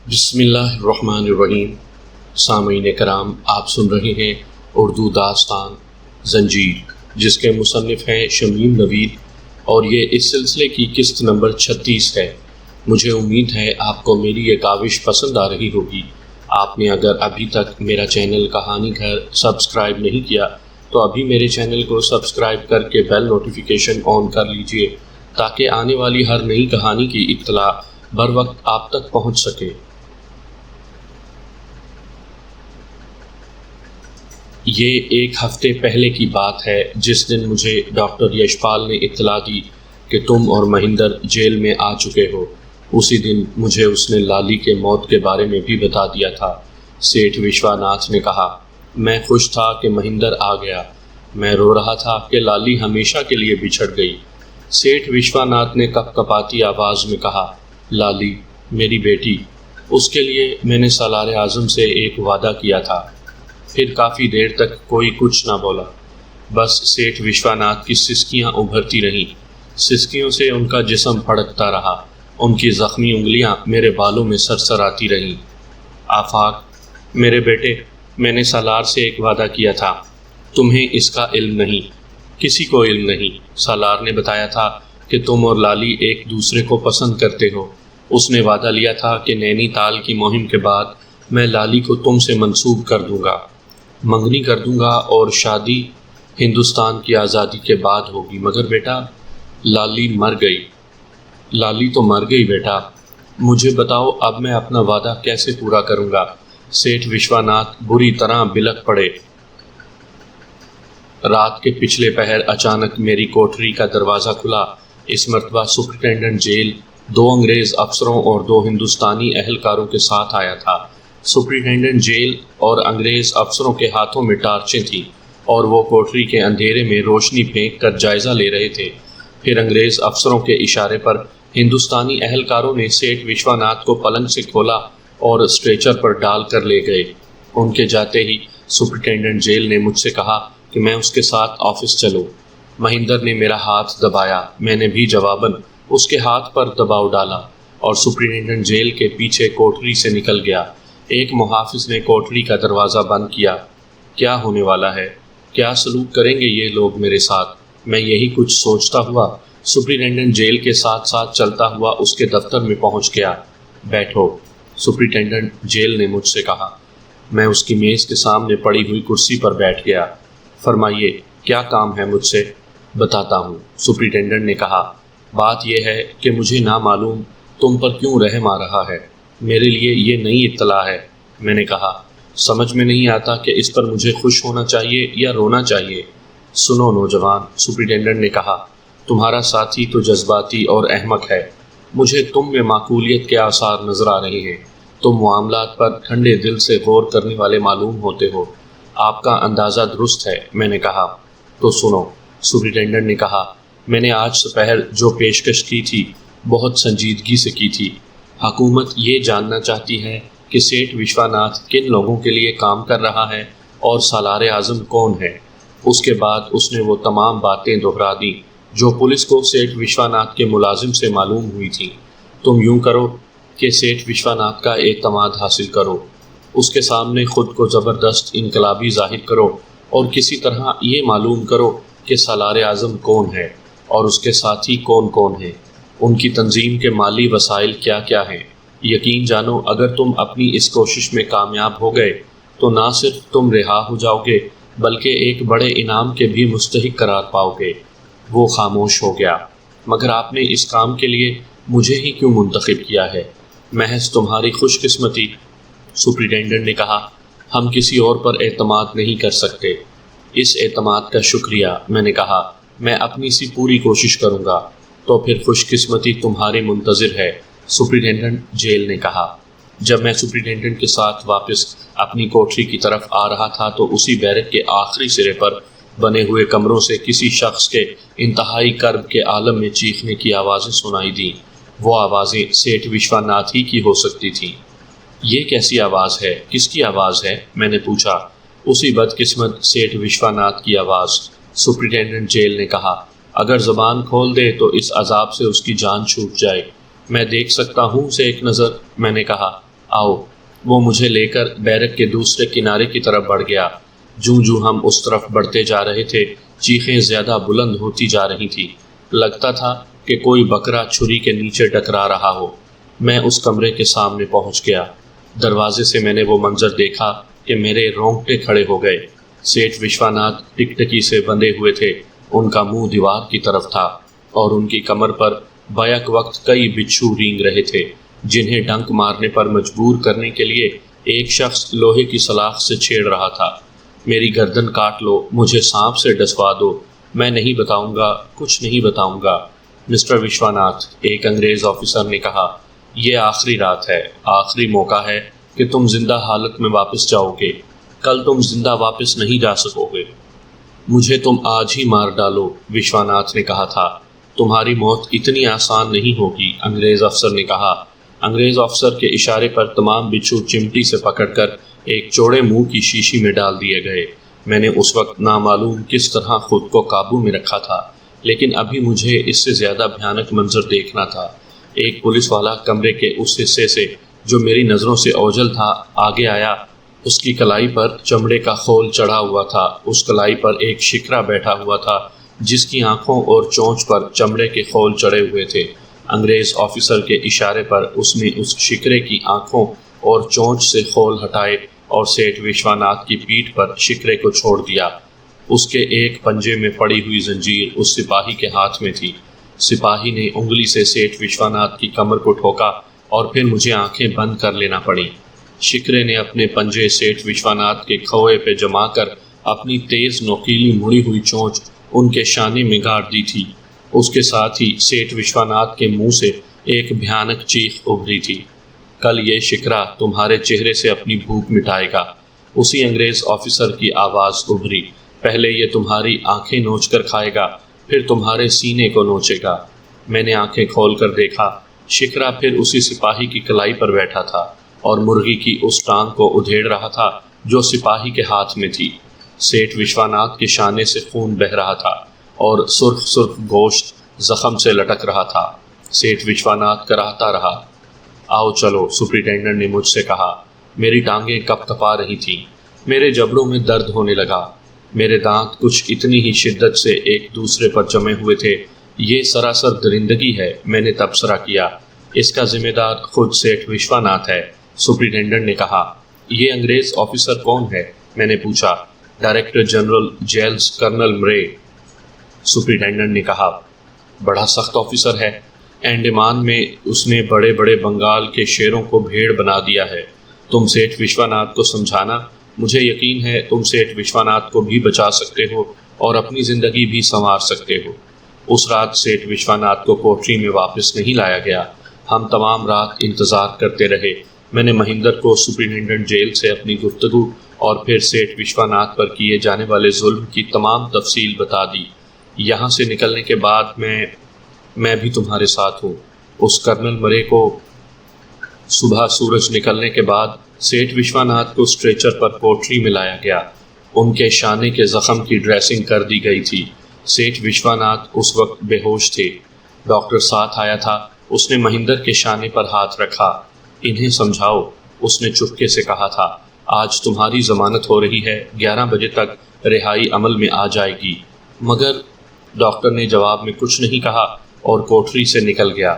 بسم اللہ الرحمن الرحیم۔ سامعین کرام، آپ سن رہے ہیں اردو داستان زنجیر، جس کے مصنف ہیں شمیم نوید، اور یہ اس سلسلے کی قسط نمبر 36 ہے۔ مجھے امید ہے آپ کو میری یہ کاوش پسند آ رہی ہوگی۔ آپ نے اگر ابھی تک میرا چینل کہانی گھر سبسکرائب نہیں کیا تو ابھی میرے چینل کو سبسکرائب کر کے بیل نوٹیفیکیشن آن کر لیجئے، تاکہ آنے والی ہر نئی کہانی کی اطلاع بر وقت آپ تک پہنچ سکے۔ یہ ایک ہفتے پہلے کی بات ہے جس دن مجھے ڈاکٹر یشپال نے اطلاع دی کہ تم اور مہندر جیل میں آ چکے ہو۔ اسی دن مجھے اس نے لالی کے موت کے بارے میں بھی بتا دیا تھا۔ سیٹھ وشواناتھ نے کہا۔ میں خوش تھا کہ مہندر آ گیا۔ میں رو رہا تھا کہ لالی ہمیشہ کے لیے بچھڑ گئی۔ سیٹھ وشواناتھ نے کپ کپاتی آواز میں کہا، لالی میری بیٹی، اس کے لیے میں نے سالار اعظم سے ایک وعدہ کیا تھا۔ پھر کافی دیر تک کوئی کچھ نہ بولا، بس سیٹھ وشواناتھ کی سسکیاں ابھرتی رہیں۔ سسکیوں سے ان کا جسم پھڑکتا رہا، ان کی زخمی انگلیاں میرے بالوں میں سرسراتی رہیں۔ آفاق، میرے بیٹے، میں نے سالار سے ایک وعدہ کیا تھا، تمہیں اس کا علم نہیں، کسی کو علم نہیں۔ سالار نے بتایا تھا کہ تم اور لالی ایک دوسرے کو پسند کرتے ہو۔ اس نے وعدہ لیا تھا کہ نینی تال کی مہم کے بعد میں لالی کو تم سے منسوب کر دوں گا، منگنی کر دوں گا، اور شادی ہندوستان کی آزادی کے بعد ہوگی۔ مگر بیٹا، لالی مر گئی۔ لالی تو مر گئی بیٹا، مجھے بتاؤ اب میں اپنا وعدہ کیسے پورا کروں گا؟ سیٹھ وشواناتھ بری طرح بلک پڑے۔ رات کے پچھلے پہر اچانک میری کوٹری کا دروازہ کھلا۔ اس مرتبہ سپرنٹینڈنٹ جیل 2 انگریز افسروں اور 2 ہندوستانی اہلکاروں کے ساتھ آیا تھا۔ سپرنٹینڈنٹ جیل اور انگریز افسروں کے ہاتھوں میں ٹارچیں تھیں اور وہ کوٹری کے اندھیرے میں روشنی پھینک کر جائزہ لے رہے تھے۔ پھر انگریز افسروں کے اشارے پر ہندوستانی اہلکاروں نے سیٹھ وشواناتھ کو پلنگ سے کھولا اور اسٹریچر پر ڈال کر لے گئے۔ ان کے جاتے ہی سپرنٹینڈنٹ جیل نے مجھ سے کہا کہ میں اس کے ساتھ آفس چلوں۔ مہندر نے میرا ہاتھ دبایا، میں نے بھی جواباً اس کے ہاتھ پر دباؤ ڈالا اور سپرنٹینڈنٹ جیل کے پیچھے کوٹری سے نکل گیا۔ ایک محافظ نے کوٹری کا دروازہ بند کیا۔ کیا ہونے والا ہے؟ کیا سلوک کریں گے یہ لوگ میرے ساتھ؟ میں یہی کچھ سوچتا ہوا سپرنٹینڈنٹ جیل کے ساتھ ساتھ چلتا ہوا اس کے دفتر میں پہنچ گیا۔ بیٹھو، سپرنٹینڈنٹ جیل نے مجھ سے کہا۔ میں اس کی میز کے سامنے پڑی ہوئی کرسی پر بیٹھ گیا۔ فرمائیے، کیا کام ہے مجھ سے؟ بتاتا ہوں، سپرنٹینڈنٹ نے کہا۔ بات یہ ہے کہ مجھے نامعلوم تم پر کیوں رحم آ رہا ہے۔ میرے لیے یہ نئی اطلاع ہے۔ میں نے کہا، سمجھ میں نہیں آتا کہ اس پر مجھے خوش ہونا چاہیے یا رونا چاہیے۔ سنو نوجوان، سپرنٹینڈنٹ نے کہا، تمہارا ساتھی تو جذباتی اور احمق ہے۔ مجھے تم میں معقولیت کے آثار نظر آ رہے ہیں۔ تم معاملات پر ٹھنڈے دل سے غور کرنے والے معلوم ہوتے ہو۔ آپ کا اندازہ درست ہے۔ میں نے کہا، تو سنو، سپرنٹینڈنٹ نے کہا، میں نے آج دوپہر جو پیشکش کی تھی بہت سنجیدگی سے کی تھی۔ حکومت یہ جاننا چاہتی ہے کہ سیٹھ وشواناتھ کن لوگوں کے لیے کام کر رہا ہے اور سالار اعظم کون ہے۔ اس کے بعد اس نے وہ تمام باتیں دہرا دیں جو پولیس کو سیٹھ وشواناتھ کے ملازم سے معلوم ہوئی تھیں۔ تم یوں کرو کہ سیٹھ وشواناتھ کا اعتماد حاصل کرو، اس کے سامنے خود کو زبردست انقلابی ظاہر کرو اور کسی طرح یہ معلوم کرو کہ سالار اعظم کون ہے اور اس کے ساتھی کون کون ہیں، ان کی تنظیم کے مالی وسائل کیا کیا ہیں۔ یقین جانو، اگر تم اپنی اس کوشش میں کامیاب ہو گئے تو نہ صرف تم رہا ہو جاؤ گے بلکہ ایک بڑے انعام کے بھی مستحق قرار پاؤ گے۔ وہ خاموش ہو گیا۔ مگر آپ نے اس کام کے لیے مجھے ہی کیوں منتخب کیا ہے؟ محض تمہاری خوش قسمتی، سپرنٹینڈنٹ نے کہا۔ ہم کسی اور پر اعتماد نہیں کر سکتے۔ اس اعتماد کا شکریہ، میں نے کہا۔ میں اپنی سی پوری کوشش کروں گا۔ تو پھر خوش قسمتی تمہاری منتظر ہے، سپرنٹینڈنٹ جیل نے کہا۔ جب میں سپرنٹینڈنٹ کے ساتھ واپس اپنی کوٹری کی طرف آ رہا تھا تو اسی بیرک کے آخری سرے پر بنے ہوئے کمروں سے کسی شخص کے انتہائی کرب کے عالم میں چیخنے کی آوازیں سنائی دیں۔ وہ آوازیں سیٹھ وشواناتھ ہی کی ہو سکتی تھیں۔ یہ کیسی آواز ہے؟ کس کی آواز ہے؟ میں نے پوچھا۔ اسی بدقسمت سیٹھ وشواناتھ کی آواز، سپرنٹینڈنٹ جیل نے کہا۔ اگر زبان کھول دے تو اس عذاب سے اس کی جان چھوٹ جائے۔ میں دیکھ سکتا ہوں اسے ایک نظر، میں نے کہا۔ آؤ۔ وہ مجھے لے کر بیرک کے دوسرے کنارے کی طرف بڑھ گیا۔ جوں جوں ہم اس طرف بڑھتے جا رہے تھے، چیخیں زیادہ بلند ہوتی جا رہی تھیں۔ لگتا تھا کہ کوئی بکرا چھری کے نیچے ٹکرا رہا ہو۔ میں اس کمرے کے سامنے پہنچ گیا۔ دروازے سے میں نے وہ منظر دیکھا کہ میرے رونگٹے کھڑے ہو گئے۔ سیٹھ وشواناتھ ٹکٹکی سے بندھے ہوئے تھے، ان کا منہ دیوار کی طرف تھا اور ان کی کمر پر بیک وقت کئی بچھو رینگ رہے تھے، جنہیں ڈنک مارنے پر مجبور کرنے کے لیے ایک شخص لوہے کی سلاخ سے چھیڑ رہا تھا۔ میری گردن کاٹ لو، مجھے سانپ سے ڈسوا دو، میں نہیں بتاؤں گا، کچھ نہیں بتاؤں گا۔ مسٹر وشواناتھ، ایک انگریز آفیسر نے کہا، یہ آخری رات ہے، آخری موقع ہے کہ تم زندہ حالت میں واپس جاؤ گے۔ کل تم زندہ واپس نہیں جا سکو گے۔ مجھے تم آج ہی مار ڈالو، وشواناتھ نے کہا تھا۔ تمہاری موت اتنی آسان نہیں ہوگی، انگریز افسر نے کہا۔ انگریز افسر کے اشارے پر تمام بچھو چمٹی سے پکڑ کر ایک چوڑے منہ کی شیشی میں ڈال دیے گئے۔ میں نے اس وقت نامعلوم کس طرح خود کو قابو میں رکھا تھا، لیکن ابھی مجھے اس سے زیادہ بھیانک منظر دیکھنا تھا۔ ایک پولیس والا کمرے کے اس حصے سے جو میری نظروں سے اوجھل تھا آگے آیا۔ اس کی کلائی پر چمڑے کا خول چڑھا ہوا تھا، اس کلائی پر ایک شکرا بیٹھا ہوا تھا جس کی آنکھوں اور چونچ پر چمڑے کے خول چڑھے ہوئے تھے۔ انگریز آفیسر کے اشارے پر اس نے اس شکرے کی آنکھوں اور چونچ سے خول ہٹائے اور سیٹھ وشواناتھ کی پیٹھ پر شکرے کو چھوڑ دیا۔ اس کے ایک پنجے میں پڑی ہوئی زنجیر اس سپاہی کے ہاتھ میں تھی۔ سپاہی نے انگلی سے سیٹھ وشواناتھ کی کمر کو ٹھوکا اور پھر مجھے آنکھیں بند کر لینا پڑیں۔ شکرے نے اپنے پنجے سیٹھ وشواناتھ کے کھوئے پہ جما کر اپنی تیز نوکیلی مڑی ہوئی چونچ ان کے شانے میں گاڑ دی تھی۔ اس کے ساتھ ہی سیٹھ وشواناتھ کے منہ سے ایک بھیانک چیخ ابھری تھی، کل یہ شکرا تمہارے چہرے سے اپنی بھوک مٹائے گا۔ اسی انگریز آفیسر کی آواز ابھری، پہلے یہ تمہاری آنکھیں نوچ کر کھائے گا، پھر تمہارے سینے کو نوچے گا۔ میں نے آنکھیں کھول کر دیکھا، شکرا پھر اسی سپاہی کی کلائی پر بیٹھا تھا اور مرغی کی اس ٹانگ کو ادھیڑ رہا تھا جو سپاہی کے ہاتھ میں تھی۔ سیٹھ وشواناتھ کے شانے سے خون بہہ رہا تھا اور سرخ سرخ گوشت زخم سے لٹک رہا تھا۔ سیٹھ وشواناتھ کراہتا رہا۔ آؤ چلو، سپرنٹینڈنٹ نے مجھ سے کہا۔ میری ٹانگیں کپ کپا رہی تھیں، میرے جبڑوں میں درد ہونے لگا، میرے دانت کچھ اتنی ہی شدت سے ایک دوسرے پر جمے ہوئے تھے۔ یہ سراسر درندگی ہے، میں نے تبصرہ کیا۔ اس کا ذمہ دار خود سیٹھ وشواناتھ ہے، سپرنٹینڈنٹ نے کہا۔ یہ انگریز آفیسر کون ہے؟ میں نے پوچھا۔ ڈائریکٹر جنرل جیلز کرنل مرے، سپرنٹینڈنٹ نے کہا۔ بڑا سخت آفیسر ہے، انڈمان میں اس نے بڑے بڑے بنگال کے شیروں کو بھیڑ بنا دیا ہے۔ تم سیٹھ وشواناتھ کو سمجھانا، مجھے یقین ہے تم سیٹھ وشواناتھ کو بھی بچا سکتے ہو اور اپنی زندگی بھی سنوار سکتے ہو۔ اس رات سیٹھ وشواناتھ کو کوٹری میں واپس نہیں لایا گیا۔ ہم تمام رات انتظار کرتے رہے۔ میں نے مہندر کو سپرنٹینڈنٹ جیل سے اپنی گفتگو اور پھر سیٹھ وشواناتھ پر کیے جانے والے ظلم کی تمام تفصیل بتا دی۔ یہاں سے نکلنے کے بعد میں بھی تمہارے ساتھ ہوں۔ اس کرنل مرے کو صبح سورج نکلنے کے بعد سیٹھ وشواناتھ کو اسٹریچر پر کوٹری میں لایا گیا۔ ان کے شانے کے زخم کی ڈریسنگ کر دی گئی تھی۔ سیٹھ وشواناتھ اس وقت بے ہوش تھے۔ ڈاکٹر ساتھ آیا تھا، اس نے مہندر کے شانے پر ہاتھ رکھا۔ انہیں سمجھاؤ، اس نے چپکے سے کہا تھا، آج تمہاری ضمانت ہو رہی ہے، 11 بجے تک رہائی عمل میں آ جائے گی۔ مگر ڈاکٹر نے جواب میں کچھ نہیں کہا اور کوٹری سے نکل گیا۔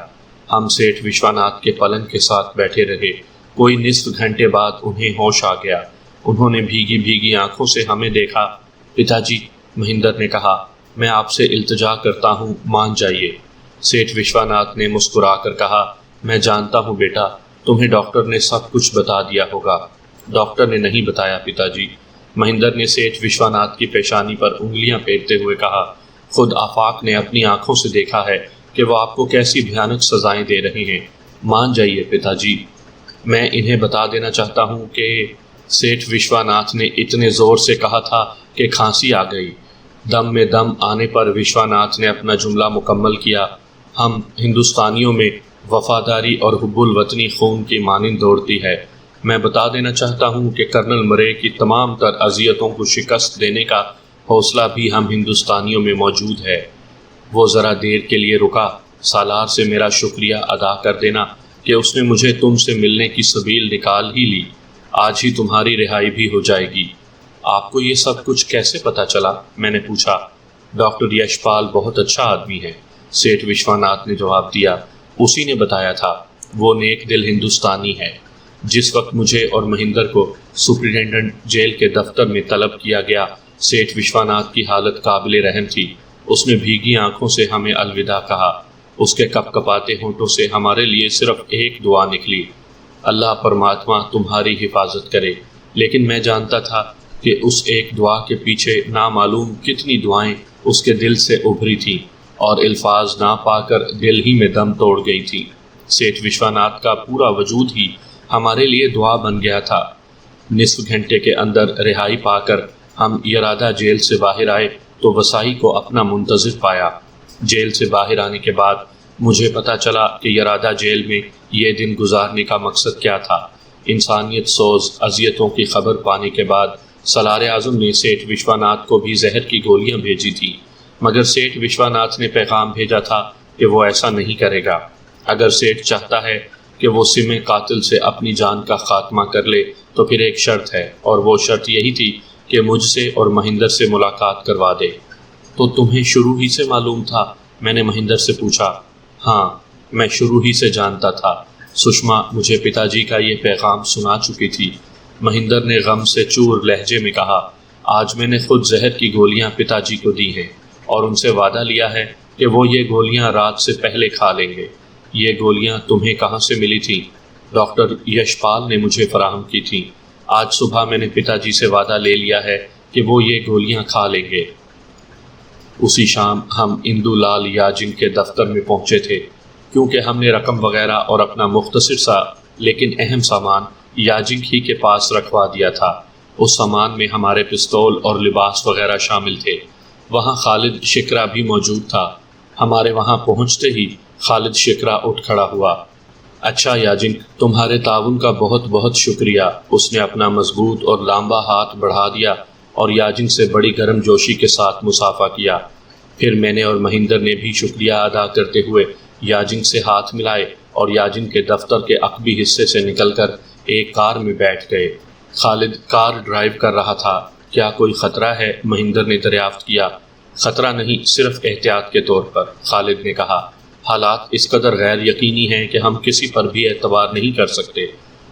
ہم سیٹھ وشواناتھ کے پلنگ کے ساتھ بیٹھے رہے۔ کوئی نصف گھنٹے بعد انہیں ہوش آ گیا۔ انہوں نے بھیگی بھیگی آنکھوں سے ہمیں دیکھا۔ پتا جی، مہندر نے کہا، میں آپ سے التجا کرتا ہوں، مان جائیے۔ سیٹھ وشواناتھ نے مسکرا کر کہا، میں جانتا ہوں بیٹا، تمہیں ڈاکٹر نے سب کچھ بتا دیا ہوگا۔ ڈاکٹر نے نہیں بتایا پتا جی۔ مہندر نے سیٹھ وشواناتھ کی پیشانی پر انگلیاں پھیرتے ہوئے کہا، خود آفاق نے اپنی آنکھوں سے دیکھا ہے کہ وہ آپ کو کیسی بھیانک سزائیں دے رہے ہیں۔ مان جائیے پتا جی۔ میں انہیں بتا دینا چاہتا ہوں کہ سیٹھ وشواناتھ نے اتنے زور سے کہا تھا کہ کھانسی آ گئی۔ دم میں دم آنے پر وشواناتھ نے اپنا جملہ مکمل کیا، ہم ہندوستانیوں میں وفاداری اور حب الوطنی خون کی مانند دوڑتی ہے۔ میں بتا دینا چاہتا ہوں کہ کرنل مرے کی تمام تر اذیتوں کو شکست دینے کا حوصلہ بھی ہم ہندوستانیوں میں موجود ہے۔ وہ ذرا دیر کے لیے رکا، سالار سے میرا شکریہ ادا کر دینا، کہ اس نے مجھے تم سے ملنے کی سبیل نکال ہی لی، آج ہی تمہاری رہائی بھی ہو جائے گی۔ آپ کو یہ سب کچھ کیسے پتا چلا؟ میں نے پوچھا۔ ڈاکٹر یشپال بہت اچھا آدمی ہے، سیٹھ وشواناتھ نے جواب دیا۔ اسی نے بتایا تھا، وہ نیک دل ہندوستانی ہے۔ جس وقت مجھے اور مہندر کو سپرنٹینڈنٹ جیل کے دفتر میں طلب کیا گیا، سیٹھ وشواناتھ کی حالت قابل رحم تھی۔ اس نے بھیگی آنکھوں سے ہمیں الوداع کہا۔ اس کے کپ کپاتے ہونٹوں سے ہمارے لیے صرف ایک دعا نکلی، اللہ پرماتما تمہاری حفاظت کرے۔ لیکن میں جانتا تھا کہ اس ایک دعا کے پیچھے نامعلوم کتنی دعائیں اس کے دل سے ابھری تھیں اور الفاظ نہ پا کر دل ہی میں دم توڑ گئی تھی۔ سیٹھ وشواناتھ کا پورا وجود ہی ہمارے لیے دعا بن گیا تھا۔ نصف گھنٹے کے اندر رہائی پا کر ہم یرادا جیل سے باہر آئے تو وسائی کو اپنا منتظر پایا۔ جیل سے باہر آنے کے بعد مجھے پتا چلا کہ یرادا جیل میں یہ دن گزارنے کا مقصد کیا تھا۔ انسانیت سوز اذیتوں کی خبر پانے کے بعد سالار اعظم نے سیٹھ وشواناتھ کو بھی زہر کی گولیاں بھیجی تھی، مگر سیٹھ وشواناتھ نے پیغام بھیجا تھا کہ وہ ایسا نہیں کرے گا۔ اگر سیٹھ چاہتا ہے کہ وہ سم قاتل سے اپنی جان کا خاتمہ کر لے تو پھر ایک شرط ہے، اور وہ شرط یہی تھی کہ مجھ سے اور مہندر سے ملاقات کروا دے۔ تو تمہیں شروع ہی سے معلوم تھا؟ میں نے مہندر سے پوچھا۔ ہاں، میں شروع ہی سے جانتا تھا۔ سشما مجھے پتا جی کا یہ پیغام سنا چکی تھی۔ مہندر نے غم سے چور لہجے میں کہا، آج میں نے خود زہر کی گولیاں پتا جی کو دی ہیں اور ان سے وعدہ لیا ہے کہ وہ یہ گولیاں رات سے پہلے کھا لیں گے۔ یہ گولیاں تمہیں کہاں سے ملی تھیں؟ ڈاکٹر یشپال نے مجھے فراہم کی تھیں۔ آج صبح میں نے پتا جی سے وعدہ لے لیا ہے کہ وہ یہ گولیاں کھا لیں گے۔ اسی شام ہم اندو لال یاجنگ کے دفتر میں پہنچے تھے، کیونکہ ہم نے رقم وغیرہ اور اپنا مختصر سا لیکن اہم سامان یاجنگ ہی کے پاس رکھوا دیا تھا۔ اس سامان میں ہمارے پستول اور لباس وغیرہ شامل تھے۔ وہاں خالد شکرا بھی موجود تھا۔ ہمارے وہاں پہنچتے ہی خالد شکرا اٹھ کھڑا ہوا۔ اچھا یاجنگ، تمہارے تعاون کا بہت بہت شکریہ۔ اس نے اپنا مضبوط اور لمبا ہاتھ بڑھا دیا اور یاجنگ سے بڑی گرم جوشی کے ساتھ مصافحہ کیا۔ پھر میں نے اور مہندر نے بھی شکریہ ادا کرتے ہوئے یاجنگ سے ہاتھ ملائے اور یاجنگ کے دفتر کے عقبی حصے سے نکل کر ایک کار میں بیٹھ گئے۔ خالد کار ڈرائیو کر رہا تھا۔ کیا کوئی خطرہ ہے؟ مہندر نے دریافت کیا۔ خطرہ نہیں، صرف احتیاط کے طور پر، خالد نے کہا۔ حالات اس قدر غیر یقینی ہیں کہ ہم کسی پر بھی اعتبار نہیں کر سکتے۔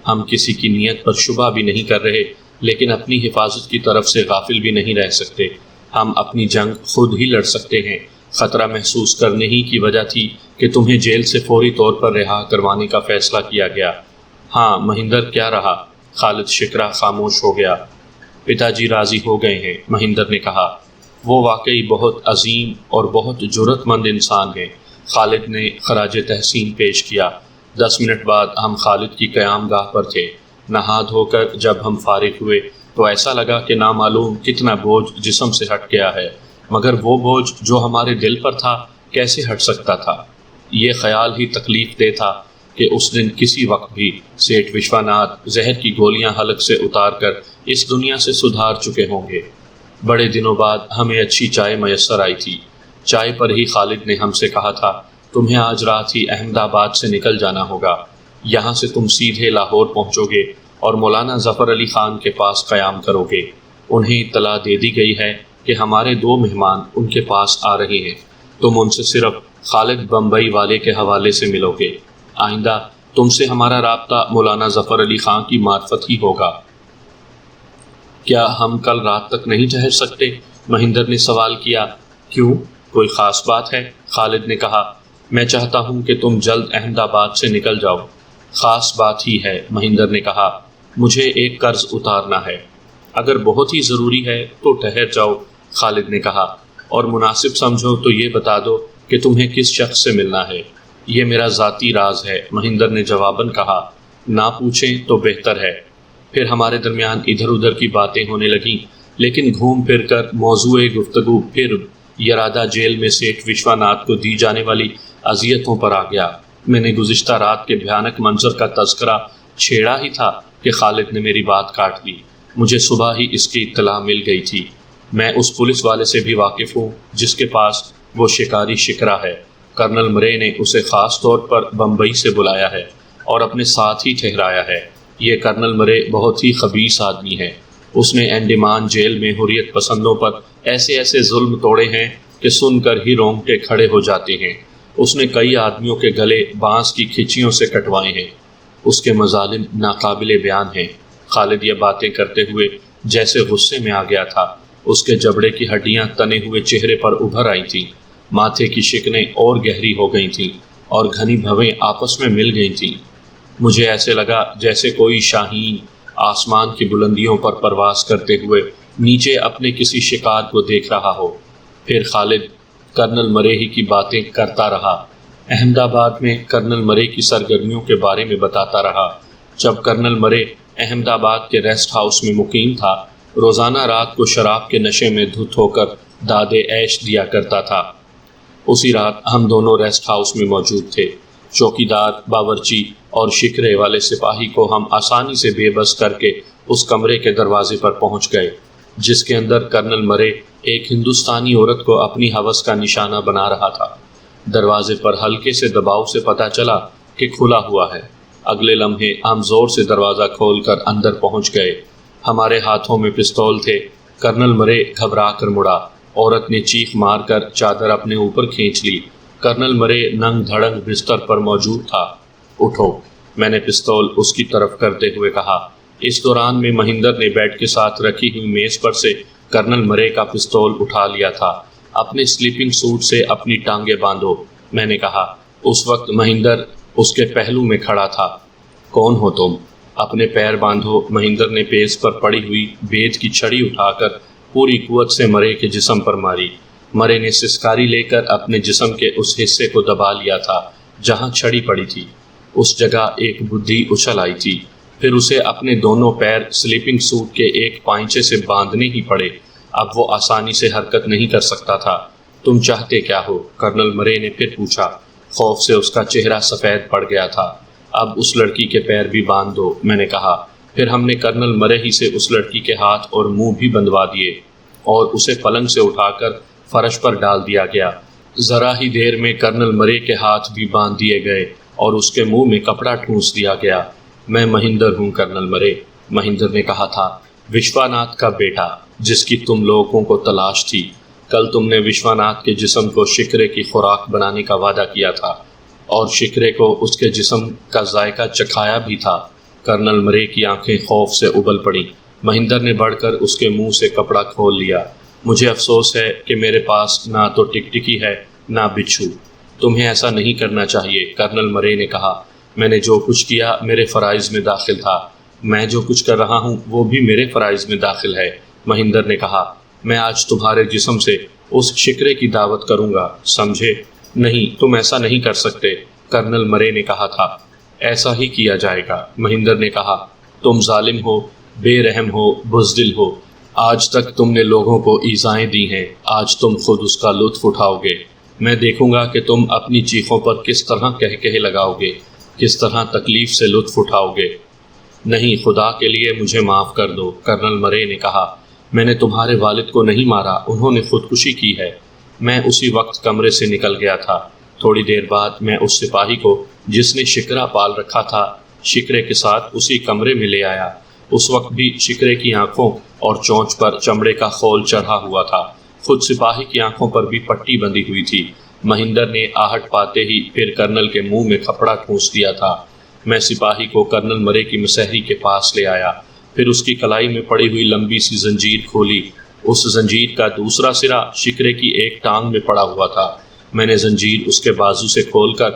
ہم کسی کی نیت پر شبہ بھی نہیں کر رہے، لیکن اپنی حفاظت کی طرف سے غافل بھی نہیں رہ سکتے۔ ہم اپنی جنگ خود ہی لڑ سکتے ہیں۔ خطرہ محسوس کرنے ہی کی وجہ تھی کہ تمہیں جیل سے فوری طور پر رہا کروانے کا فیصلہ کیا گیا۔ ہاں مہندر، کیا رہا؟ خالد شکرا خاموش ہو گیا۔ پتا جی راضی ہو گئے ہیں، مہندر نے کہا۔ وہ واقعی بہت عظیم اور بہت جرأت مند انسان ہیں، خالد نے خراج تحسین پیش کیا۔ 10 منٹ بعد ہم خالد کی قیام گاہ پر تھے۔ نہا دھو کر جب ہم فارغ ہوئے تو ایسا لگا کہ نامعلوم کتنا بوجھ جسم سے ہٹ گیا ہے، مگر وہ بوجھ جو ہمارے دل پر تھا کیسے ہٹ سکتا تھا؟ یہ خیال ہی تکلیف دہ تھا کہ اس دن کسی وقت بھی سیٹھ وشواناتھ زہر کی گولیاں حلق سے اتار کر اس دنیا سے سدھار چکے ہوں گے۔ بڑے دنوں بعد ہمیں اچھی چائے میسر آئی تھی۔ چائے پر ہی خالد نے ہم سے کہا تھا، تمہیں آج رات ہی احمد آباد سے نکل جانا ہوگا۔ یہاں سے تم سیدھے لاہور پہنچو گے اور مولانا ظفر علی خان کے پاس قیام کرو گے۔ انہیں اطلاع دے دی گئی ہے کہ ہمارے 2 مہمان ان کے پاس آ رہے ہیں۔ تم ان سے صرف خالد بمبئی والے کے حوالے سے ملو گے۔ آئندہ تم سے ہمارا رابطہ مولانا ظفر علی خان کی معرفت ہی ہوگا۔ کیا ہم کل رات تک نہیں ٹھہر سکتے؟ مہندر نے سوال کیا۔ کیوں؟ کوئی خاص بات ہے؟ خالد نے کہا۔ میں چاہتا ہوں کہ تم جلد احمد آباد سے نکل جاؤ۔ خاص بات ہی ہے، مہندر نے کہا۔ مجھے ایک قرض اتارنا ہے۔ اگر بہت ہی ضروری ہے تو ٹھہر جاؤ، خالد نے کہا، اور مناسب سمجھو تو یہ بتا دو کہ تمہیں کس شخص سے ملنا ہے۔ یہ میرا ذاتی راز ہے، مہندر نے جواباً کہا۔ نہ پوچھیں تو بہتر ہے۔ پھر ہمارے درمیان ادھر ادھر کی باتیں ہونے لگیں، لیکن گھوم پھر کر موضوع گفتگو پھر یرادا جیل میں سیٹھ وشواناتھ کو دی جانے والی اذیتوں پر آ گیا۔ میں نے گزشتہ رات کے بھیانک منظر کا تذکرہ چھیڑا ہی تھا کہ خالد نے میری بات کاٹ لی۔ مجھے صبح ہی اس کی اطلاع مل گئی تھی۔ میں اس پولیس والے سے بھی واقف ہوں جس کے پاس وہ شکاری شکرا ہے۔ کرنل مرے نے اسے خاص طور پر بمبئی سے بلایا ہے اور اپنے ساتھ ہی ٹھہرایا ہے۔ یہ کرنل مرے بہت ہی خبیث آدمی ہے۔ اس نے انڈیمان جیل میں حریت پسندوں پر ایسے ایسے ظلم توڑے ہیں کہ سن کر ہی رونگٹے کھڑے ہو جاتے ہیں۔ اس نے کئی آدمیوں کے گلے بانس کی کھچیوں سے کٹوائے ہیں۔ اس کے مظالم ناقابل بیان ہیں۔ خالد یہ باتیں کرتے ہوئے جیسے غصے میں آ گیا تھا۔ اس کے جبڑے کی ہڈیاں تنے ہوئے چہرے پر ابھر آئی تھیں، ماتھے کی شکنیں اور گہری ہو گئی تھیں اور گھنی بھویں آپس میں مل گئی تھیں۔ مجھے ایسے لگا جیسے کوئی شاہین آسمان کی بلندیوں پر پرواز کرتے ہوئے نیچے اپنے کسی شکار کو دیکھ رہا ہو۔ پھر خالد کرنل مرے ہی کی باتیں کرتا رہا۔ احمد آباد میں کرنل مرے کی سرگرمیوں کے بارے میں بتاتا رہا۔ جب کرنل مرے احمد آباد کے ریسٹ ہاؤس میں مقیم تھا، روزانہ رات کو شراب کے نشے میں دھت ہو کر دادے عیش دیا کرتا تھا۔ اسی رات ہم دونوں ریسٹ ہاؤس میں موجود تھے۔ چوکیدار، باورچی اور شکرے والے سپاہی کو ہم آسانی سے بے بس کر کے اس کمرے کے دروازے پر پہنچ گئے جس کے اندر کرنل مرے ایک ہندوستانی عورت کو اپنی ہوس کا نشانہ بنا رہا تھا۔ دروازے پر ہلکے سے دباؤ سے پتہ چلا کہ کھلا ہوا ہے۔ اگلے لمحے ہم زور سے دروازہ کھول کر اندر پہنچ گئے۔ ہمارے ہاتھوں میں پستول تھے۔ کرنل مرے گھبرا کر مڑا۔ عورت نے چیخ مار کر چادر اپنے اوپر کھینچ لی۔ کرنل مرے ننگ دھڑنگ بستر پر موجود تھا۔ اٹھو، میں نے پستول اس کی طرف کرتے ہوئے کہا۔ اس دوران میں مہندر نے بیڈ کے ساتھ رکھی ہوئی میز پر سے کرنل مرے کا پستول اٹھا لیا تھا۔ اپنے سلیپنگ سوٹ سے اپنی ٹانگیں باندھو، میں نے کہا۔ اس وقت مہندر اس کے پہلو میں کھڑا تھا۔ کون ہو تم؟ اپنے پیر باندھو۔ مہندر نے پیز پر پڑی ہوئی بید کی چھڑی اٹھا کر پوری قوت سے مرے کے جسم پر ماری۔ مرے نے سسکاری لے کر اپنے جسم کے اس حصے کو دبا لیا تھا جہاں چھڑی پڑی تھی۔ اس جگہ ایک بدھی اچھل آئی تھی۔ پھر اسے اپنے دونوں پیر سلیپنگ سوٹ کے ایک پائنچے سے باندھنے ہی پڑے۔ اب وہ آسانی سے حرکت نہیں کر سکتا تھا۔ تم چاہتے کیا ہو؟ کرنل مرے نے پھر پوچھا۔ خوف سے اس کا چہرہ سفید پڑ گیا تھا۔ اب اس لڑکی کے پیر بھی باندھ دو، میں نے کہا۔ پھر ہم نے کرنل مرے ہی سے اس لڑکی کے ہاتھ اور منہ بھی بندھوا دیے اور اسے پلنگ سے اٹھا کر فرش پر ڈال دیا گیا۔ ذرا ہی دیر میں کرنل مرے کے ہاتھ بھی باندھ دیے گئے اور اس کے منہ میں کپڑا ٹھونس دیا گیا۔ میں مہندر ہوں کرنل مرے، مہندر نے کہا تھا، وشواناتھ کا بیٹا جس کی تم لوگوں کو تلاش تھی۔ کل تم نے وشواناتھ کے جسم کو شکرے کی خوراک بنانے کا وعدہ کیا تھا اور شکرے کو اس کے جسم کا ذائقہ چکھایا بھی تھا۔ کرنل مرے کی آنکھیں خوف سے ابل پڑیں۔ مہندر نے بڑھ کر اس کے منہ سے کپڑا کھول لیا۔ مجھے افسوس ہے کہ میرے پاس نہ تو ٹکٹکی ہے نہ بچھو۔ تمہیں ایسا نہیں کرنا چاہیے، کرنل مرے نے کہا۔ میں نے جو کچھ کیا میرے فرائض میں داخل تھا۔ میں جو کچھ کر رہا ہوں وہ بھی میرے فرائض میں داخل ہے، مہندر نے کہا۔ میں آج تمہارے جسم سے اس شکرے کی دعوت کروں گا، سمجھے؟ نہیں، تم ایسا نہیں کر سکتے، کرنل مرے نے کہا تھا۔ ایسا ہی کیا جائے گا، مہندر نے کہا۔ تم ظالم ہو، بے رحم ہو، بزدل ہو۔ آج تک تم نے لوگوں کو ایذائیں دی ہیں، آج تم خود اس کا لطف اٹھاؤ گے۔ میں دیکھوں گا کہ تم اپنی چیخوں پر کس طرح کہے لگاؤ گے، کس طرح تکلیف سے لطف اٹھاؤ گے۔ نہیں، خدا کے لیے مجھے معاف کر دو، کرنل مرے نے کہا۔ میں نے تمہارے والد کو نہیں مارا، انہوں نے خودکشی کی ہے۔ میں اسی وقت کمرے سے نکل گیا تھا۔ تھوڑی دیر بعد میں اس سپاہی کو جس نے شکرا پال رکھا تھا شکرے کے ساتھ اسی کمرے میں لے آیا۔ اس وقت بھی شکرے کی آنکھوں اور چونچ پر چمڑے کا خول چڑھا ہوا تھا۔ خود سپاہی کی آنکھوں پر بھی پٹی بندھی ہوئی تھی۔ مہندر نے آہٹ پاتے ہی پھر کرنل کے منہ میں کپڑا ٹھونس دیا تھا۔ میں سپاہی کو کرنل مرے کی مسحری کے پاس لے آیا، پھر اس کی کلائی میں پڑی ہوئی لمبی سی زنجیر کھولی۔ اس زنجیر کا دوسرا سرا شکرے کی ایک ٹانگ میں پڑا ہوا تھا۔ میں نے زنجیر اس کے بازو سے کھول کر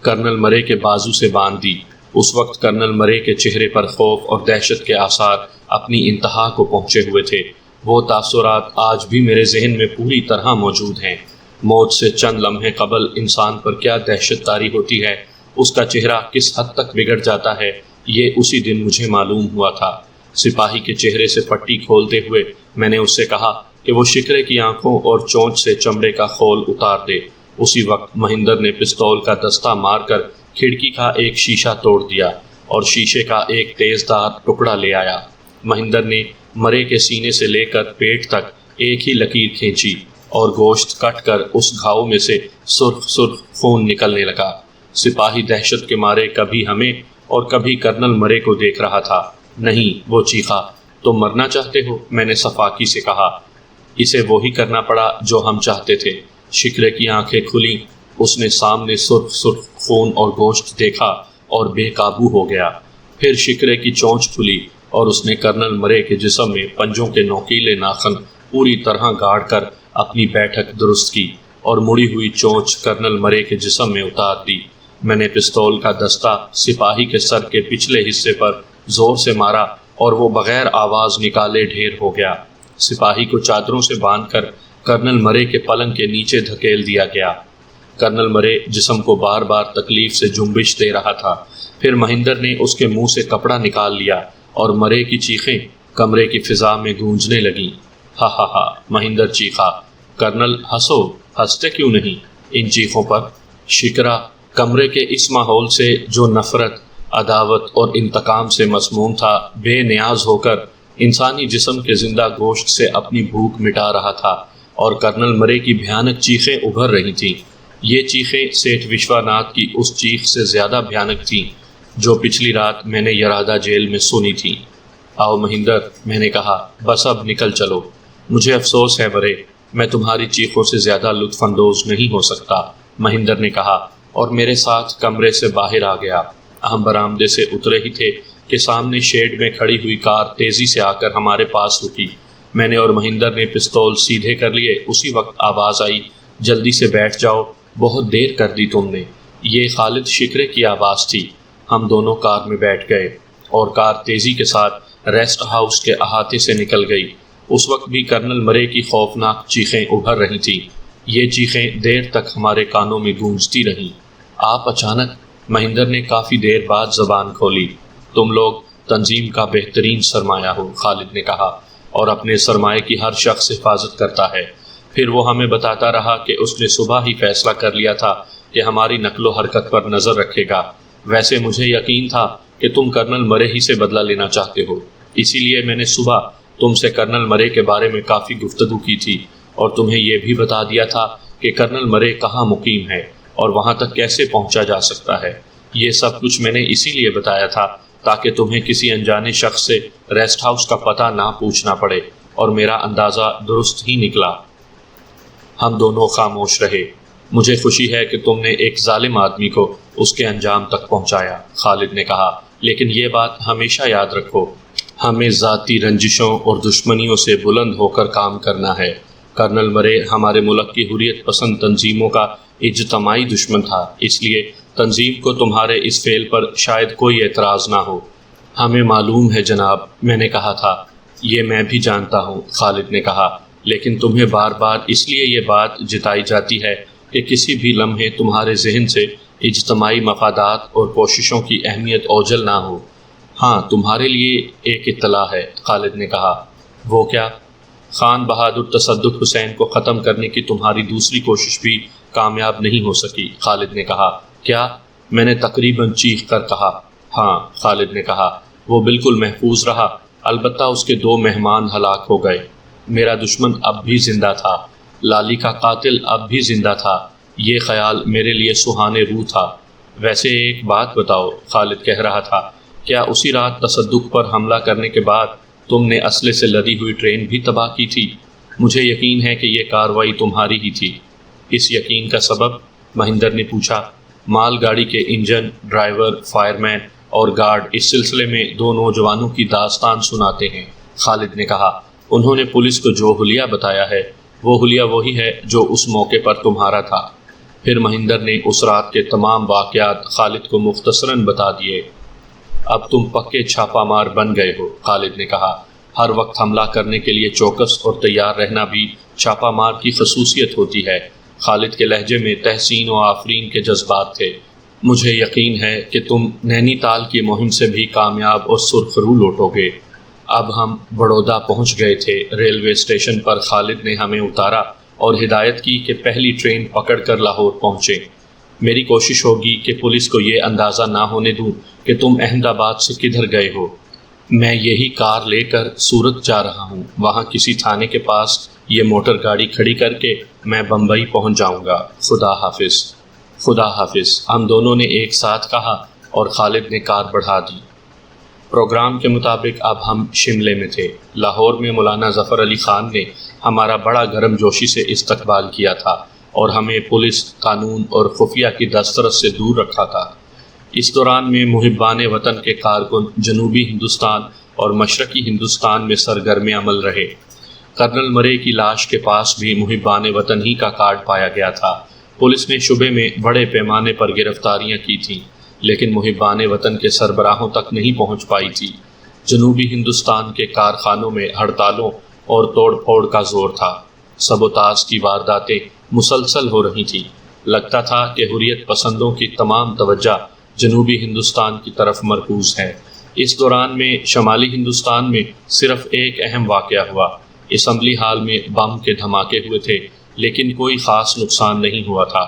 کرنل مرے کے بازو سے باندھ دی۔ اس وقت کرنل مرے کے چہرے پر خوف اور دہشت کے آثار اپنی انتہا کو پہنچے ہوئے تھے۔ وہ تاثرات آج بھی میرے ذہن میں پوری طرح موجود ہیں۔ موت سے چند لمحے قبل انسان پر کیا دہشت طاری ہوتی ہے، اس کا چہرہ کس حد تک بگڑ جاتا ہے، یہ اسی دن مجھے معلوم ہوا تھا۔ سپاہی کے چہرے سے پٹی کھولتے ہوئے میں نے اس سے کہا کہ وہ شکرے کی آنکھوں اور چونچ سے چمڑے کا خول اتار دے۔ اسی وقت مہندر نے پستول کا دستہ مار کر کھڑکی کا ایک شیشہ توڑ دیا اور شیشے کا ایک تیز دار ٹکڑا لے آیا۔ مہندر نے مرے کے سینے سے لے کر پیٹ تک ایک ہی لکیر کھینچی اور گوشت کٹ کر اس گھاؤ میں سے سرخ سرخ خون نکلنے لگا۔ سپاہی دہشت کے مارے کبھی ہمیں اور کبھی کرنل مرے کو دیکھ رہا تھا۔ نہیں، وہ چیخا، تم مرنا چاہتے ہو؟ میں نے صفاقی سے کہا۔ اسے وہی کرنا پڑا جو ہم چاہتے تھے۔ شکرے کی آنکھیں کھلیں، اس نے سامنے سرخ سرخ خون اور گوشت دیکھا اور بے قابو ہو گیا۔ پھر شکرے کی چونچ کھلی اور اس نے کرنل مرے کے جسم میں پنجوں کے نوکیلے ناخن پوری طرح گاڑ کر اپنی بیٹھک درست کی اور مڑی ہوئی چونچ کرنل مرے کے جسم میں اتار دی۔ میں نے پستول کا دستہ سپاہی کے سر کے پچھلے حصے پر زور سے مارا اور وہ بغیر آواز نکالے ڈھیر ہو گیا۔ سپاہی کو چادروں سے باندھ کر کرنل مرے کے پلنگ کے نیچے دھکیل دیا گیا۔ کرنل مرے جسم کو بار بار تکلیف سے جنبش دے رہا تھا۔ پھر مہندر نے اس کے منہ سے کپڑا نکال لیا اور مرے کی چیخیں کمرے کی فضا میں گونجنے لگیں۔ ہا ہا ہا، مہندر چیخا۔ کرنل ہنسو، ہنستے کیوں نہیں ان چیخوں پر؟ شکرا کمرے کے اس ماحول سے جو نفرت، عداوت اور انتقام سے مسموم تھا، بے نیاز ہو کر انسانی جسم کے زندہ گوشت سے اپنی بھوک مٹا رہا تھا، اور کرنل مرے کی بھیانک چیخیں ابھر رہی تھیں۔ یہ چیخیں سیٹھ وشواناتھ کی اس چیخ سے زیادہ بھیانک تھیں جو پچھلی رات میں نے یرادہ جیل میں سنی تھی۔ آؤ مہندر، میں نے کہا، بس اب نکل چلو۔ مجھے افسوس ہے مرے، میں تمہاری چیخوں سے زیادہ لطف اندوز نہیں ہو سکتا، مہندر نے کہا، اور میرے ساتھ کمرے سے باہر آ گیا۔ ہم برآمدے سے اترے ہی تھے کہ سامنے شیڈ میں کھڑی ہوئی کار تیزی سے آ کر ہمارے پاس رکی۔ میں نے اور مہندر نے پستول سیدھے کر لیے۔ اسی وقت آواز آئی، جلدی سے بیٹھ جاؤ، بہت دیر کر دی تم نے۔ یہ خالد شکرے کی آواز تھی۔ ہم دونوں کار میں بیٹھ گئے اور کار تیزی کے ساتھ ریسٹ ہاؤس کے احاطے سے نکل گئی۔ اس وقت بھی کرنل مرے کی خوفناک چیخیں ابھر رہی تھیں۔ یہ چیخیں دیر تک ہمارے کانوں میں گونجتی رہیں۔ آپ اچانک، مہندر نے کافی دیر بعد زبان کھولی۔ تم لوگ تنظیم کا بہترین سرمایہ ہو، خالد نے کہا، اور اپنے سرمایہ کی ہر شخص حفاظت کرتا ہے۔ پھر وہ ہمیں بتاتا رہا کہ اس نے صبح ہی فیصلہ کر لیا تھا کہ ہماری نقل و حرکت پر نظر رکھے گا۔ ویسے مجھے یقین تھا کہ تم کرنل مرے ہی سے بدلہ لینا چاہتے ہو، اسی لیے میں نے صبح تم سے کرنل مرے کے بارے میں کافی گفتگو کی تھی اور تمہیں یہ بھی بتا دیا تھا کہ کرنل مرے کہاں مقیم ہے اور وہاں تک کیسے پہنچا جا سکتا ہے۔ یہ سب کچھ میں نے اسی لیے بتایا تھا تاکہ تمہیں کسی انجانے شخص سے ریسٹ ہاؤس کا پتہ نہ پوچھنا پڑے، اور میرا اندازہ درست ہی نکلا۔ ہم دونوں خاموش رہے۔ مجھے خوشی ہے کہ تم نے ایک ظالم آدمی کو اس کے انجام تک پہنچایا، خالد نے کہا، لیکن یہ بات ہمیشہ یاد رکھو، ہمیں ذاتی رنجشوں اور دشمنیوں سے بلند ہو کر کام کرنا ہے۔ کرنل مرے ہمارے ملک کی حریت پسند تنظیموں کا اجتماعی دشمن تھا، اس لیے تنظیم کو تمہارے اس فعل پر شاید کوئی اعتراض نہ ہو۔ ہمیں معلوم ہے جناب، میں نے کہا تھا۔ یہ میں بھی جانتا ہوں، خالد نے کہا، لیکن تمہیں بار بار اس لیے یہ بات جتائی جاتی ہے کہ کسی بھی لمحے تمہارے ذہن سے اجتماعی مفادات اور کوششوں کی اہمیت اوجھل نہ ہو۔ ہاں، تمہارے لیے ایک اطلاع ہے، خالد نے کہا۔ وہ کیا؟ خان بہادر تصدق حسین کو ختم کرنے کی تمہاری دوسری کوشش بھی کامیاب نہیں ہو سکی، خالد نے کہا۔ کیا؟ میں نے تقریباً چیخ کر کہا۔ ہاں، خالد نے کہا، وہ بالکل محفوظ رہا، البتہ اس کے 2 مہمان ہلاک ہو گئے۔ میرا دشمن اب بھی زندہ تھا، لالی کا قاتل اب بھی زندہ تھا۔ یہ خیال میرے لیے سہانے روح تھا۔ ویسے ایک بات بتاؤ، خالد کہہ رہا تھا، کیا اسی رات تصدق پر حملہ کرنے کے بعد تم نے اسلحے سے لدی ہوئی ٹرین بھی تباہ کی تھی؟ مجھے یقین ہے کہ یہ کارروائی تمہاری ہی تھی۔ اس یقین کا سبب؟ مہندر نے پوچھا۔ مال گاڑی کے انجن، ڈرائیور، فائر مین اور گارڈ اس سلسلے میں 2 نوجوانوں کی داستان سناتے ہیں، خالد نے کہا۔ انہوں نے پولیس کو جو حلیہ بتایا ہے، وہ حلیہ وہی ہے جو اس موقع پر تمہارا تھا۔ پھر مہندر نے اس رات کے تمام واقعات خالد کو مختصراً بتا دیے۔ اب تم پکے چھاپا مار بن گئے ہو، خالد نے کہا۔ ہر وقت حملہ کرنے کے لیے چوکس اور تیار رہنا بھی چھاپا مار کی خصوصیت ہوتی ہے۔ خالد کے لہجے میں تحسین و آفرین کے جذبات تھے۔ مجھے یقین ہے کہ تم نینی تال کی مہم سے بھی کامیاب اور سرخرو لوٹو گے۔ اب ہم بڑودہ پہنچ گئے تھے۔ ریلوے اسٹیشن پر خالد نے ہمیں اتارا اور ہدایت کی کہ پہلی ٹرین پکڑ کر لاہور پہنچیں۔ میری کوشش ہوگی کہ پولیس کو یہ اندازہ نہ ہونے دوں کہ تم احمد آباد سے کدھر گئے ہو۔ میں یہی کار لے کر سورت جا رہا ہوں، وہاں کسی تھانے کے پاس یہ موٹر گاڑی کھڑی کر کے میں بمبئی پہنچ جاؤں گا۔ خدا حافظ۔ خدا حافظ، ہم دونوں نے ایک ساتھ کہا اور خالد نے کار بڑھا دی۔ پروگرام کے مطابق اب ہم شملے میں تھے۔ لاہور میں مولانا ظفر علی خان نے ہمارا بڑا گرم جوشی سے استقبال کیا تھا اور ہمیں پولیس، قانون اور خفیہ کی دسترس سے دور رکھا تھا۔ اس دوران میں محبان وطن کے کارکن جنوبی ہندوستان اور مشرقی ہندوستان میں سرگرم عمل رہے۔ کرنل مرے کی لاش کے پاس بھی محبان وطن ہی کا کارڈ پایا گیا تھا۔ پولیس نے شبے میں بڑے پیمانے پر گرفتاریاں کی تھیں، لیکن محبان وطن کے سربراہوں تک نہیں پہنچ پائی تھی۔ جنوبی ہندوستان کے کارخانوں میں ہڑتالوں اور توڑ پھوڑ کا زور تھا۔ سبوتاژ کی وارداتیں مسلسل ہو رہی تھیں۔ لگتا تھا کہ حریت پسندوں کی تمام توجہ جنوبی ہندوستان کی طرف مرکوز ہے۔ اس دوران میں شمالی ہندوستان میں صرف ایک اہم واقعہ ہوا۔ اسمبلی ہال میں بم کے دھماکے ہوئے تھے، لیکن کوئی خاص نقصان نہیں ہوا تھا۔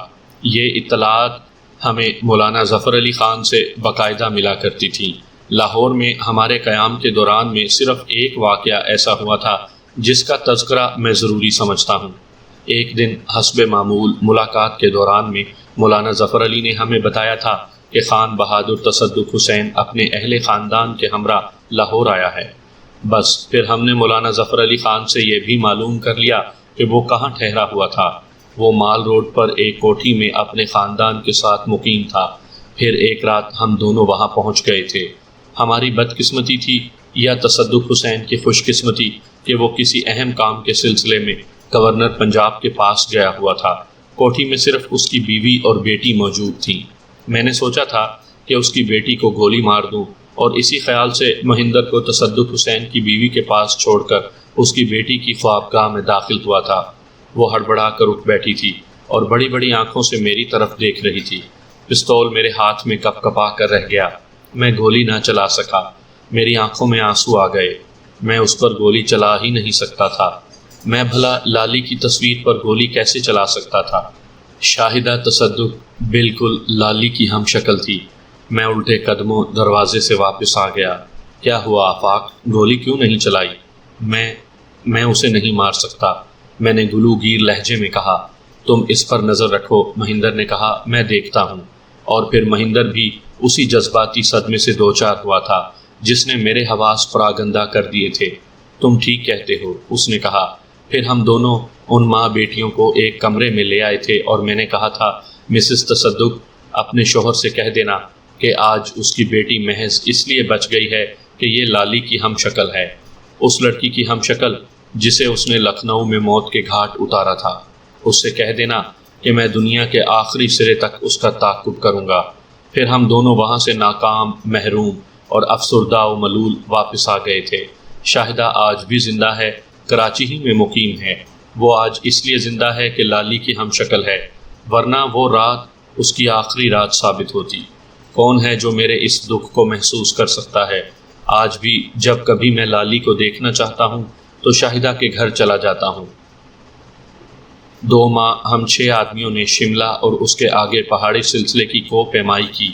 یہ اطلاعات ہمیں مولانا ظفر علی خان سے باقاعدہ ملا کرتی تھی۔ لاہور میں ہمارے قیام کے دوران میں صرف ایک واقعہ ایسا ہوا تھا جس کا تذکرہ میں ضروری سمجھتا ہوں۔ ایک دن حسب معمول ملاقات کے دوران میں مولانا ظفر علی نے ہمیں بتایا تھا کہ خان بہادر تصدق حسین اپنے اہل خاندان کے ہمراہ لاہور آیا ہے۔ بس پھر ہم نے مولانا ظفر علی خان سے یہ بھی معلوم کر لیا کہ وہ کہاں ٹھہرا ہوا تھا۔ وہ مال روڈ پر ایک کوٹھی میں اپنے خاندان کے ساتھ مقیم تھا۔ پھر ایک رات ہم دونوں وہاں پہنچ گئے تھے۔ ہماری بدقسمتی تھی یا تصدق حسین کی خوش قسمتی کہ وہ کسی اہم کام کے سلسلے میں گورنر پنجاب کے پاس گیا ہوا تھا۔ کوٹھی میں صرف اس کی بیوی اور بیٹی موجود تھیں۔ میں نے سوچا تھا کہ اس کی بیٹی کو گولی مار دوں، اور اسی خیال سے مہندر کو تصدق حسین کی بیوی کے پاس چھوڑ کر اس کی بیٹی کی خوابگاہ میں داخل ہوا تھا۔ وہ ہڑبڑا کر اٹھ بیٹھی تھی اور بڑی بڑی آنکھوں سے میری طرف دیکھ رہی تھی۔ پستول میرے ہاتھ میں کپ کپا کر رہ گیا۔ میں گولی نہ چلا سکا۔ میری آنکھوں میں آنسو آ گئے۔ میں اس پر گولی چلا ہی نہیں سکتا تھا۔ میں بھلا لالی کی تصویر پر گولی کیسے چلا سکتا تھا؟ شاہدہ تصدق بالکل لالی کی ہم شکل تھی۔ میں الٹے قدموں دروازے سے واپس آ گیا۔ کیا ہوا آفاق؟ گولی کیوں نہیں چلائی؟ میں اسے نہیں مار سکتا، میں نے گلوگیر لہجے میں کہا۔ تم اس پر نظر رکھو، مہندر نے کہا، میں دیکھتا ہوں۔ اور پھر مہندر بھی اسی جذباتی صدمے سے دوچار ہوا تھا جس نے میرے حواس پراگندہ کر دیے تھے۔ تم ٹھیک کہتے ہو، اس نے کہا۔ پھر ہم دونوں ان ماں بیٹیوں کو ایک کمرے میں لے آئے تھے اور میں نے کہا تھا، مسز تصدق، اپنے شوہر سے کہہ دینا کہ آج اس کی بیٹی محض اس لیے بچ گئی ہے کہ یہ لالی کی ہم شکل ہے، اس لڑکی کی ہم شکل جسے اس نے لکھنؤ میں موت کے گھاٹ اتارا تھا۔ اس سے کہہ دینا کہ میں دنیا کے آخری سرے تک اس کا تعاقب کروں گا۔ پھر ہم دونوں وہاں سے ناکام، محروم اور افسردہ و ملول واپس آ گئے تھے۔ شاہدہ آج بھی زندہ ہے، کراچی ہی میں مقیم ہے۔ وہ آج اس لیے زندہ ہے کہ لالی کی ہم شکل ہے، ورنہ وہ رات اس کی آخری رات ثابت ہوتی۔ کون ہے جو میرے اس دکھ کو محسوس کر سکتا ہے؟ آج بھی جب کبھی میں لالی کو دیکھنا چاہتا ہوں تو شاہدہ کے گھر چلا جاتا ہوں۔ 2 ماہ ہم 6 آدمیوں نے شملہ اور اس کے آگے پہاڑی سلسلے کی کو پیمائی کی۔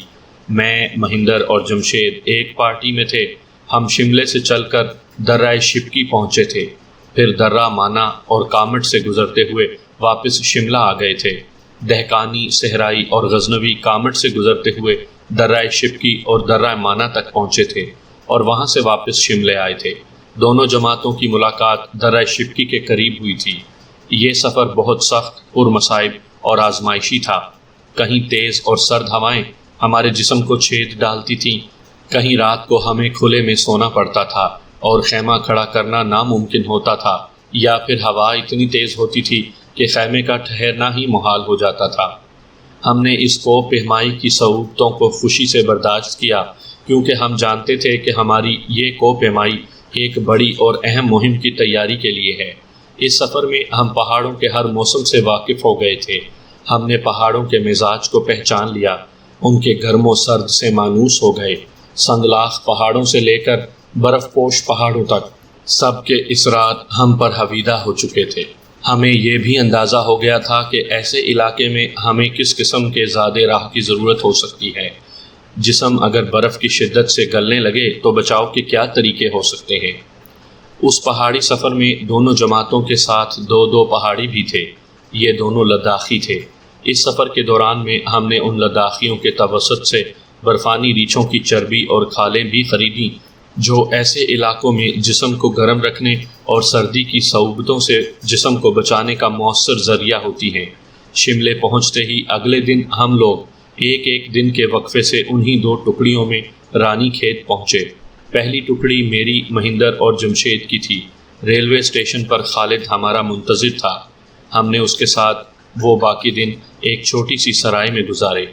میں، مہندر اور جمشید ایک پارٹی میں تھے۔ ہم شملے سے چل کر درہ شپکی پہنچے تھے، پھر درہ مانا اور کامٹ سے گزرتے ہوئے واپس شملہ آ گئے تھے۔ دہقانی، صحرائی اور غزنوی کامٹ سے گزرتے ہوئے درہ شپکی اور درہ مانا تک پہنچے تھے اور وہاں سے واپس شملے آئے تھے۔ دونوں جماعتوں کی ملاقات درہ شپکی کے قریب ہوئی تھی۔ یہ سفر بہت سخت، پرمصائب اور آزمائشی تھا۔ کہیں تیز اور سرد ہوائیں ہمارے جسم کو چھید ڈالتی تھیں، کہیں رات کو ہمیں کھلے میں سونا پڑتا تھا اور خیمہ کھڑا کرنا ناممکن ہوتا تھا، یا پھر ہوا اتنی تیز ہوتی تھی کہ خیمے کا ٹھہرنا ہی محال ہو جاتا تھا۔ ہم نے اس کو پہمائی کی صعوبتوں کو خوشی سے برداشت کیا، کیونکہ ہم جانتے تھے کہ ہماری یہ کو پہمائی ایک بڑی اور اہم مہم کی تیاری کے لیے ہے۔ اس سفر میں ہم پہاڑوں کے ہر موسم سے واقف ہو گئے تھے۔ ہم نے پہاڑوں کے مزاج کو پہچان لیا، ان کے گرم و سرد سے مانوس ہو گئے۔ سنگلاخ پہاڑوں سے لے کر برف پوش پہاڑوں تک سب کے اثرات ہم پر حویدہ ہو چکے تھے۔ ہمیں یہ بھی اندازہ ہو گیا تھا کہ ایسے علاقے میں ہمیں کس قسم کے زادِ راہ کی ضرورت ہو سکتی ہے۔ جسم اگر برف کی شدت سے گلنے لگے تو بچاؤ کے کیا طریقے ہو سکتے ہیں۔ اس پہاڑی سفر میں دونوں جماعتوں کے ساتھ 2 پہاڑی بھی تھے۔ یہ دونوں لداخی تھے۔ اس سفر کے دوران میں ہم نے ان لداخیوں کے توسط سے برفانی ریچھوں کی چربی اور کھالیں بھی خریدیں جو ایسے علاقوں میں جسم کو گرم رکھنے اور سردی کی صعوبتوں سے جسم کو بچانے کا مؤثر ذریعہ ہوتی ہیں۔ شملے پہنچتے ہی اگلے دن ہم لوگ ایک ایک دن کے وقفے سے انہی 2 ٹکڑیوں میں رانی کھیت پہنچے۔ پہلی ٹکڑی میری، مہندر اور جمشید کی تھی۔ ریلوے اسٹیشن پر خالد ہمارا منتظر تھا۔ ہم نے اس کے ساتھ وہ باقی دن ایک چھوٹی سی سرائے میں گزارے۔